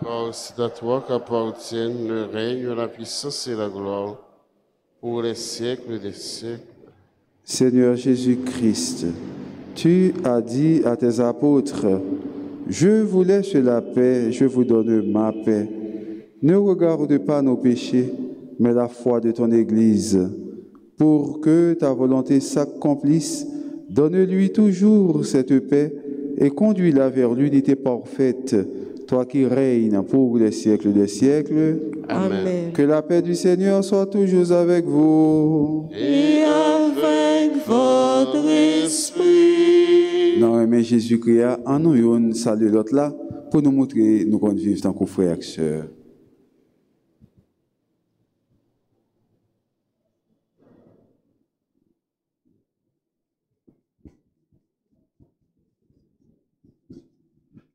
Car c'est à toi qu'appartiennent le règne, la puissance et la gloire pour les siècles des siècles. Seigneur Jésus-Christ, tu as dit à tes apôtres, « Je vous laisse la paix, je vous donne ma paix. Ne regarde pas nos péchés, mais la foi de ton Église. Pour que ta volonté s'accomplisse, donne-lui toujours cette paix et conduis-la vers l'unité parfaite, toi qui règnes pour les siècles des siècles. Amen. Que la paix du Seigneur soit toujours avec vous. Et avec votre esprit. Non, mais Jésus-Christ, en nous, salut l'autre là, pour nous montrer nous qu'on vivre tant que frères et sœurs.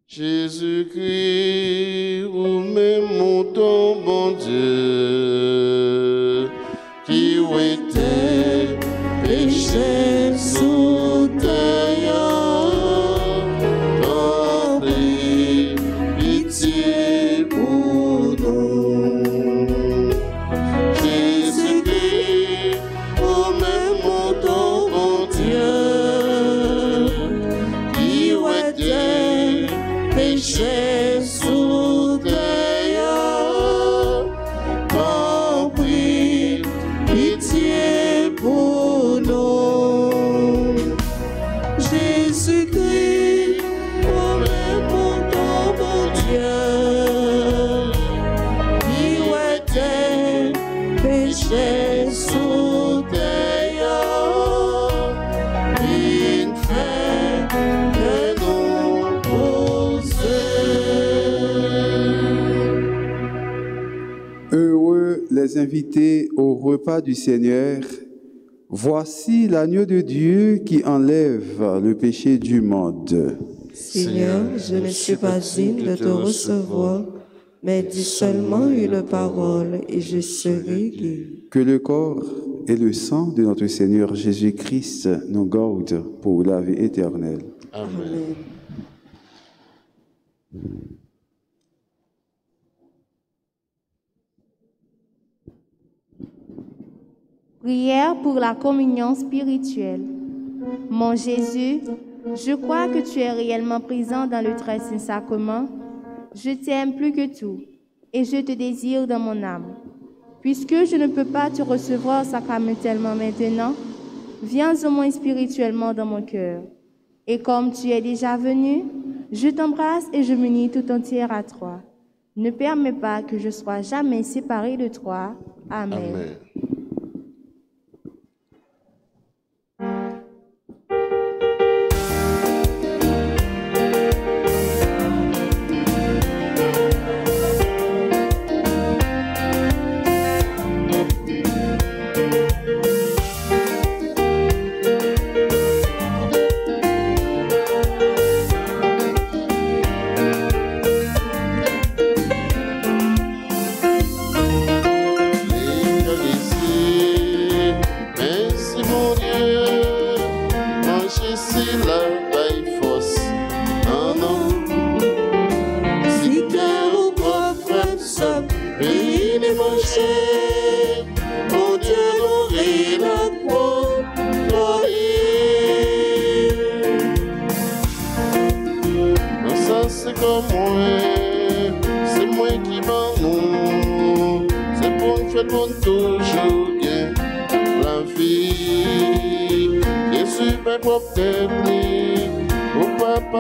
Jésus-Christ, nous ton bon Dieu, qui était péché sous terre, portez pitié pour nous. Jésus-Christ, nous ton bon Dieu, qui était péché sous terre, richesse sous terre, une fin que nous posons. Heureux les invités au repas du Seigneur. Voici l'agneau de Dieu qui enlève le péché du monde. Seigneur, je ne suis pas digne de te recevoir, mais dis seulement une parole et je serai guéri. Que le corps et le sang de notre Seigneur Jésus-Christ nous gardent pour la vie éternelle. Amen. Prière pour la communion spirituelle. Mon Jésus, je crois que tu es réellement présent dans le très saint sacrement. Je t'aime plus que tout et je te désire dans mon âme. Puisque je ne peux pas te recevoir sacramentellement maintenant, viens au moins spirituellement dans mon cœur. Et comme tu es déjà venu, je t'embrasse et je m'unis tout entière à toi. Ne permets pas que je sois jamais séparée de toi. Amen. Amen.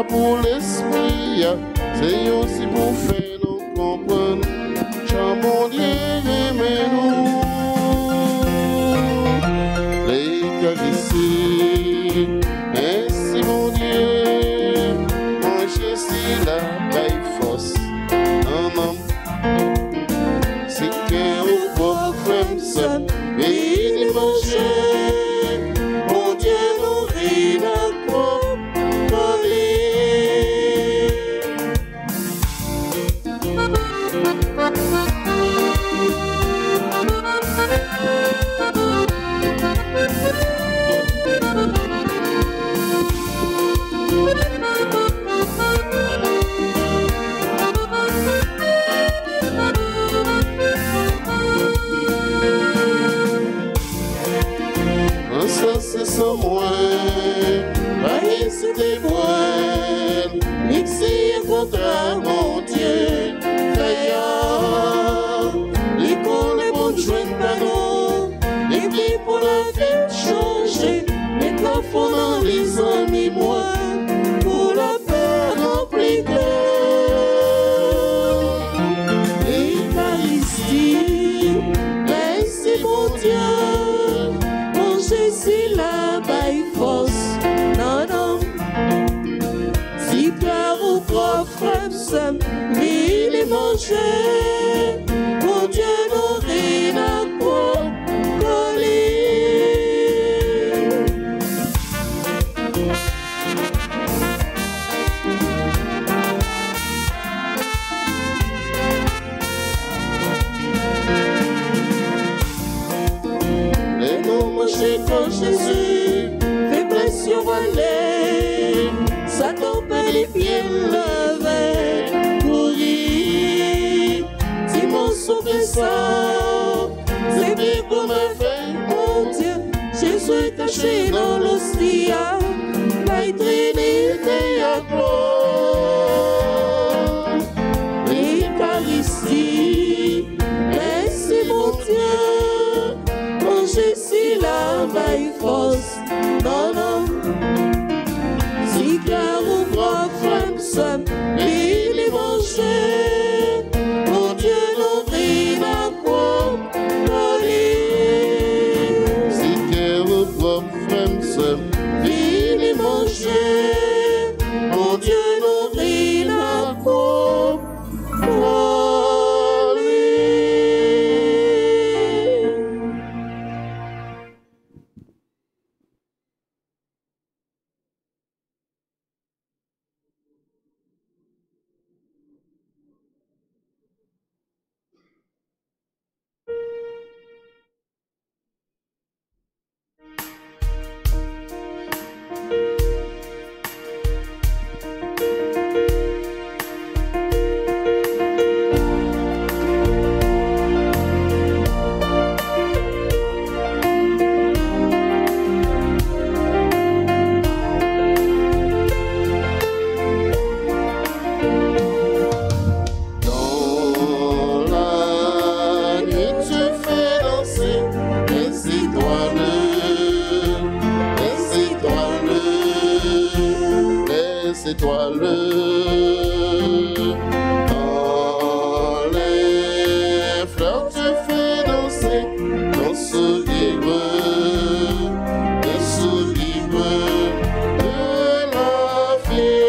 Pour l'esprit, c'est aussi pour faire nous comprendre. Jean mon Dieu, aimez-nous. L'Eucharistie, merci mon Dieu. Manger si la paille force. Non, non. C'est que au pauvre frère, ça, venez manger. Mon Dieu, nourrit la pauvre. Sans moi, pas hésiter moi, mixer contre mon Dieu, frère, l'école est bonne jointe par nous, les pieds pour la vie changer, les plafonds dans les amis, moi, pour la paix remplie de l'Eucharistie, merci mon Dieu. Si la baille force, non, non. Si cœur ou coffre, ça, il est mangé. Mon Dieu, nourrit la peau collée. Les noms mangés quand Jésus fait pression aller, ça tombe les pieds levés, courir, si mon sauvé ça, c'est bien comme un fait, mon Dieu, Jésus est caché dans l'hostia, la Trinité à gloire, l'Eucharistie, merci mon Dieu. Si la baille force, non, non. Si cœur ou bras frère, ça, il est mangé. Mon Dieu, nourrit la peau, collée. étoiles. Dans les fleurs te fais danser, dans ce livre de la vie.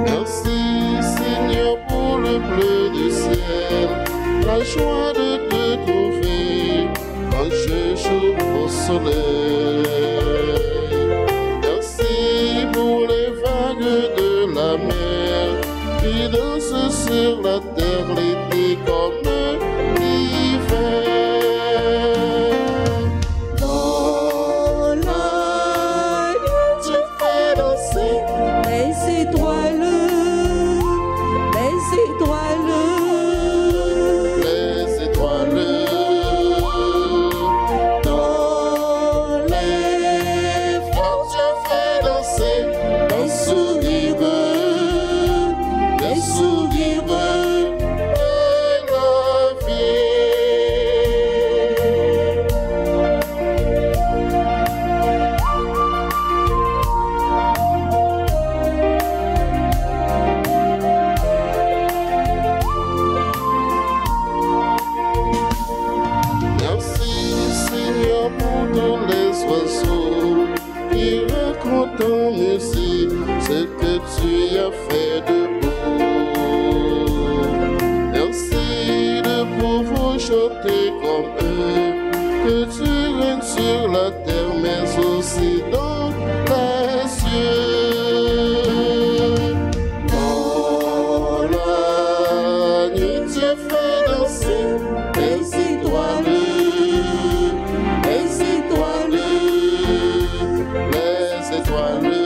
Merci Seigneur pour le bleu du ciel, la joie de te trouver quand je joue au soleil. Merci pour les vagues de la mer qui dansent sur la terre l'été comme l'hiver. Dans la nuit, tu fais danser les étoiles, les étoiles. Les étoiles. Dans les fleurs, tu fais danser les sourires de la vie. Merci Seigneur pour tous les oiseaux qui racontent en musique ce que tu as fait de beau. Merci de pouvoir chanter comme eux, que tu règnes sur la terre mais aussi dans les cieux. Dans la nuit tu fais danser les étoiles, les étoiles, les étoiles.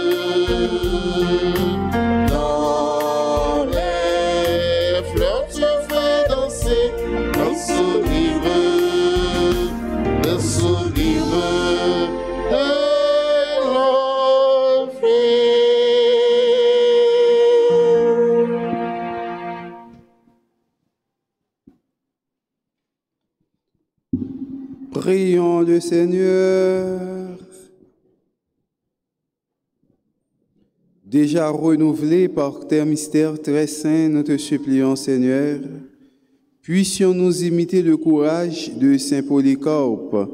Dans les fleurs tu fais danser le sourire de la vie. Prions le Seigneur. Déjà renouvelés par tes mystères très saints, nous te supplions, Seigneur, puissions-nous imiter le courage de Saint Polycarpe,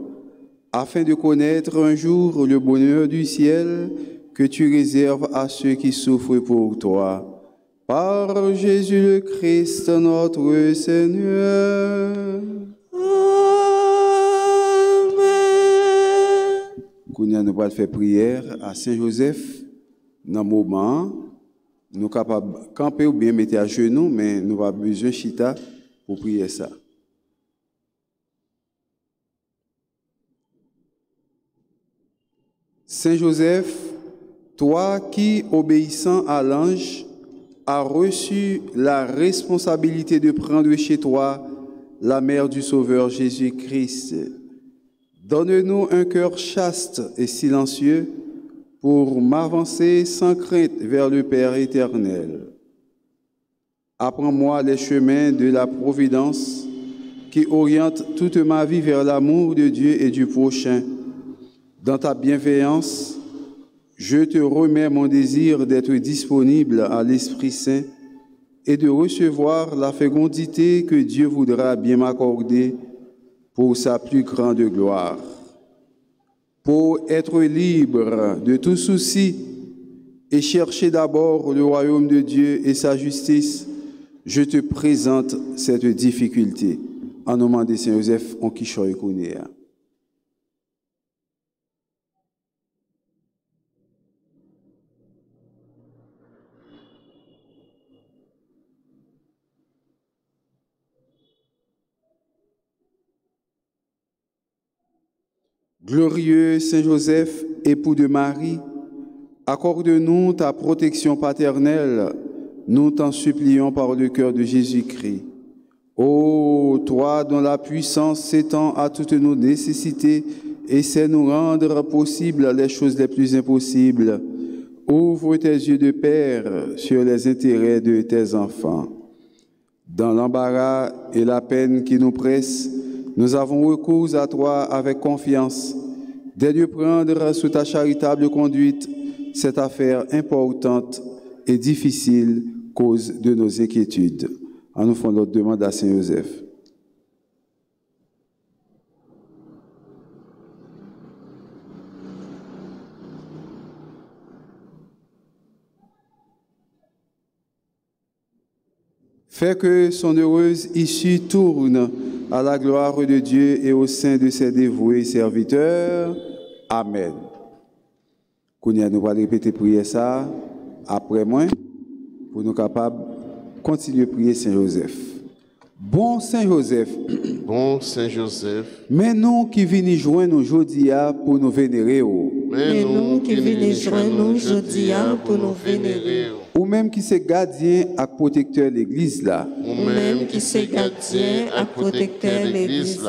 afin de connaître un jour le bonheur du ciel que tu réserves à ceux qui souffrent pour toi. Par Jésus le Christ, notre Seigneur. Kounia, nous allons faire prière à Saint-Joseph. Dans le moment, nous sommes capables de camper ou bien mettre à genoux, mais nous avons besoin de chita pour prier ça. Saint-Joseph, toi qui, obéissant à l'ange, as reçu la responsabilité de prendre chez toi la mère du Sauveur Jésus-Christ, donne-nous un cœur chaste et silencieux pour m'avancer sans crainte vers le Père éternel. Apprends-moi les chemins de la providence qui orientent toute ma vie vers l'amour de Dieu et du prochain. Dans ta bienveillance, je te remets mon désir d'être disponible à l'Esprit Saint et de recevoir la fécondité que Dieu voudra bien m'accorder pour sa plus grande gloire. Pour être libre de tout souci et chercher d'abord le royaume de Dieu et sa justice, je te présente cette difficulté. En nom de Saint-Joseph, on qui choisit. Glorieux Saint-Joseph, époux de Marie, accorde-nous ta protection paternelle, nous t'en supplions par le cœur de Jésus-Christ. Ô toi dont la puissance s'étend à toutes nos nécessités et sait nous rendre possibles les choses les plus impossibles, ouvre tes yeux de Père sur les intérêts de tes enfants. Dans l'embarras et la peine qui nous pressent, nous avons recours à toi avec confiance. Daigne prendre sous ta charitable conduite cette affaire importante et difficile cause de nos inquiétudes. En nous faisant notre demande à Saint Joseph. Fais que son heureuse issue tourne à la gloire de Dieu et au sein de ses dévoués serviteurs. Amen. Kounia, nous allons répéter prière ça après moi pour nous capables de continuer à prier Saint Joseph. Bon Saint Joseph, Bon Saint Joseph, mais nous qui venons joindre aujourd'hui pour nous vénérer, Mais nous qui venons joindre nous aujourd'hui pour nous vénérer, ou même qui c'est gardien et protecteur de l'Église là. ou même qui c'est gardien et protecteur de l'Église,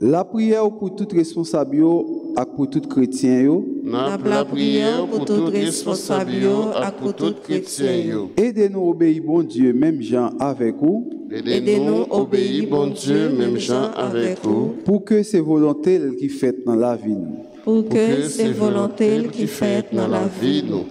La prière pour tout responsable et pour tout chrétien, n'a la prière pour tout responsable et pour tout chrétien. aidez-nous à obéir bon Dieu, même Jean avec vous, Aidez-nous à obéir, bon Dieu, même gens avec vous, pour que c'est volonté qui fait dans la vie. pour que c'est volonté qui fait dans la vie. nous.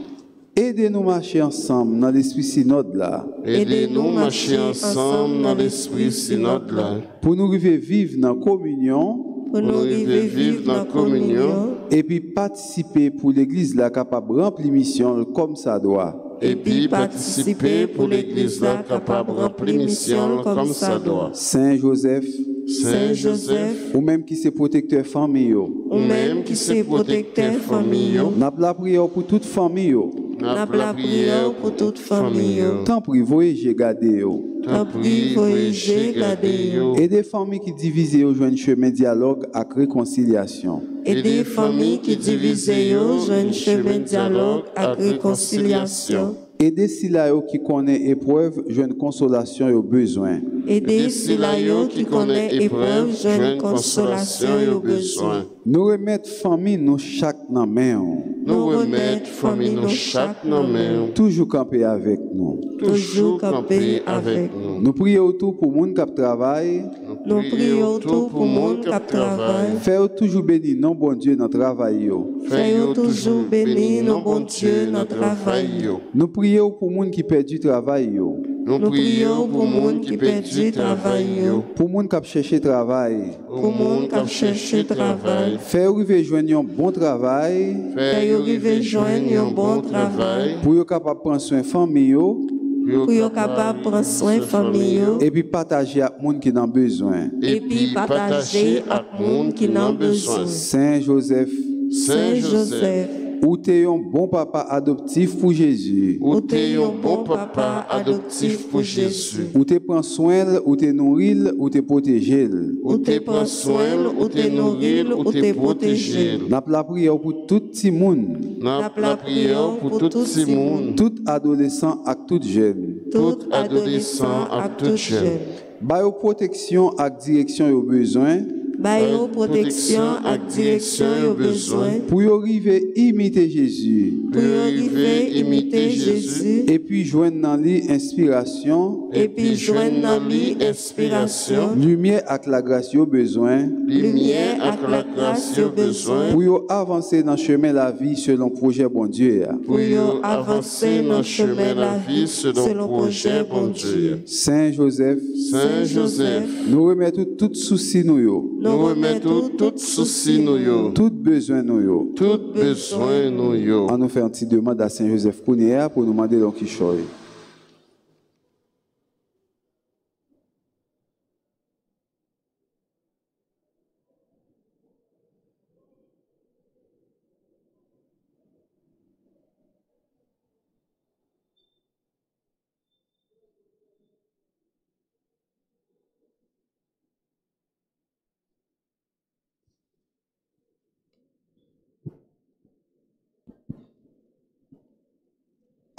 Aidez-nous à marcher ensemble dans l'esprit synode là, Aidez-nous à marcher ensemble dans l'esprit synode là, pour nous arriver vivre dans la communion pour nous arriver vivre dans la communion et puis participer pour l'Église là capable de remplir mission comme ça doit. et puis participer pour l'Église là capable de remplir mission comme ça doit. Saint Joseph, Saint Joseph, ou même qui c'est protecteur famille, ou même qui c'est protecteur famille, n'a la prière pour toute famille, n'a la prière pour toute famille. tant pour voyager garder. Tant pis, voyager, garder, Et des familles qui divisées au joint chemin dialogue avec réconciliation. et des familles qui divisées au un chemin dialogue avec réconciliation, Et des silayo qui connaissent épreuve, joint consolation et au besoin. et des silayo qui connaissent épreuve, jeune consolation et au besoin. Nous remettre famille nous chaque dans main. Nous remettre famille nous chaque dans main, Toujours camper avec nous. toujours camper avec nous. Nous prions autour pour monde qui travaille. Nous prions tout pour le monde qui travaille. Faire toujours béni non bon Dieu dans le travail. Faisons toujours bénir nos bon Dieu notre travail. Nous prions pour monde qui perd du travail. Nous Nous prions pour le monde qui perd du travail, Pour monde qui cherche travail. pour le monde qui cherche travail. Faire arriver joindre un bon travail. Faisons arriver joindre un bon travail. Pour être capable de prendre soin de la famille. Pour être capable de prendre soin de la famille. Et puis partager avec les gens qui ont besoin. Et puis partager avec le monde qui en a besoin. Saint Joseph, Saint Joseph, ou t'es un bon papa adoptif pour Jésus. Ou t'es un bon papa adoptif pour Jésus. Ou t'es prend soin, ou t'es nourri, ou t'es protégé. ou t'es prend soin, ou t'es nourri, ou t'es protégé. N'a la prière pour tout le monde, N'a la prière pour tout ce monde, tout adolescent et tout jeune. Tout adolescent et tout jeune. Bayo protection et direction aux besoins Bayo protection et direction aux besoins. pour y arriver imiter Jésus. Pour arriver imiter Jésus. Et puis joindre dans lui inspiration, Et puis joindre dans lui inspiration, lumière avec la grâce aux besoins lumière avec la grâce aux besoins. pour y avancer dans le chemin de la vie selon le projet bon Dieu. Pour y avancer dans le chemin de la vie selon le projet bon Dieu. Saint Joseph, Saint Joseph, nous remettons tout souci nous, nous remettons tout souci nous, tout besoin nous. tout besoin nous. On nous fait un petit demande à Saint Joseph Kounéa pour nous demander donc qui choisit.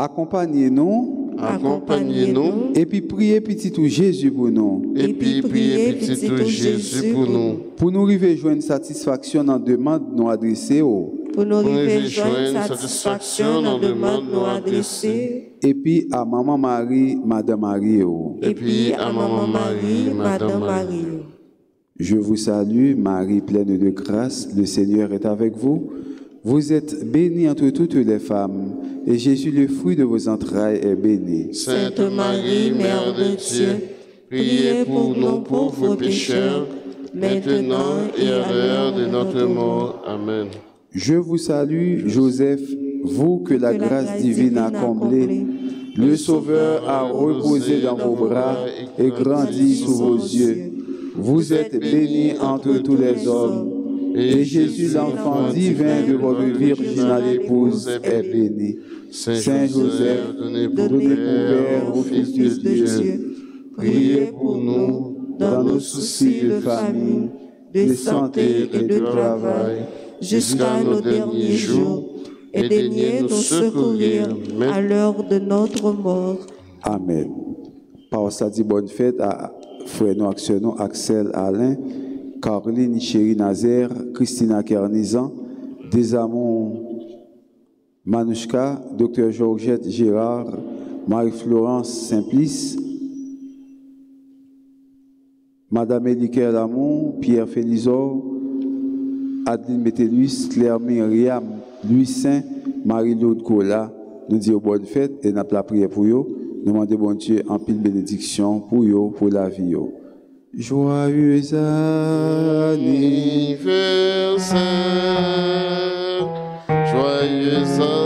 Accompagnez-nous Accompagnez-nous et puis priez petit tout Jésus pour nous. et puis priez petit tout Jésus pour nous. Pour nous arriver à joindre satisfaction dans la demande nous adressée Pour nous Pour nous arriver rejoindre joindre satisfaction dans la demande nous adressée. et puis à Maman Marie, Madame Marie. Et puis à Maman Marie, Madame Marie. Je vous salue, Marie pleine de grâce, le Seigneur est avec vous. Vous êtes bénie entre toutes les femmes, et Jésus, le fruit de vos entrailles, est béni. Sainte Marie, Mère de Dieu, priez pour nous pauvres pécheurs, maintenant et à l'heure de notre mort. Amen. Je vous salue, Joseph, vous que la grâce divine a comblé. Le Sauveur a reposé dans vos bras et grandi sous vos yeux. Vous êtes bénie entre tous les hommes, et Jésus, l'enfant divin de votre virginale épouse, est béni. Saint Joseph, donnez pour père au Fils de Dieu, priez pour nous dans nos soucis de famille, de santé et de travail, jusqu'à nos derniers jours, et daignez nous secourir à l'heure de notre mort. Amen. Par ça dit bonne fête à frère nous actionnons Axel Alain, Caroline Chéri Nazaire, Christina Kernizan, Desamon Manouchka, Dr Georgette Gérard, Marie-Florence Simplice, Madame Eliker Lamont, Pierre Félizor, Adeline Métellus, Claire Myriam, Louis Saint, Marie-Laude Cola, nous disons bonne fête et nous la prière pour eux. Nous demandons bon Dieu en pile bénédiction pour eux, pour la vie. Joyeux anniversaire, joyeux anniversaire, joyeux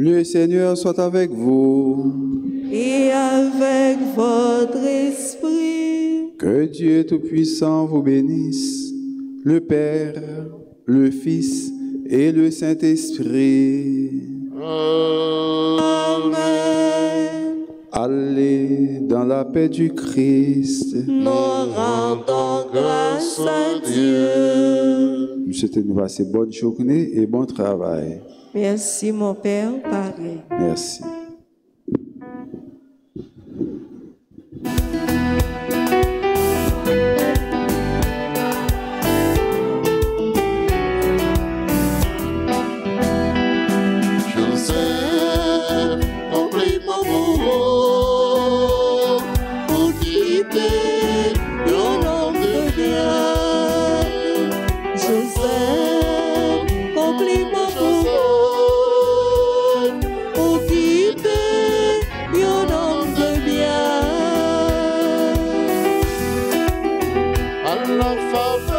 Le Seigneur soit avec vous. Et avec votre esprit. Que Dieu Tout-Puissant vous bénisse, le Père, le Fils et le Saint-Esprit. Amen. Allez dans la paix du Christ. Nous rendons grâce à Dieu. Nous souhaitons nous passer bonne journée et bon travail. Merci mon Père, pareil. Merci. la faveur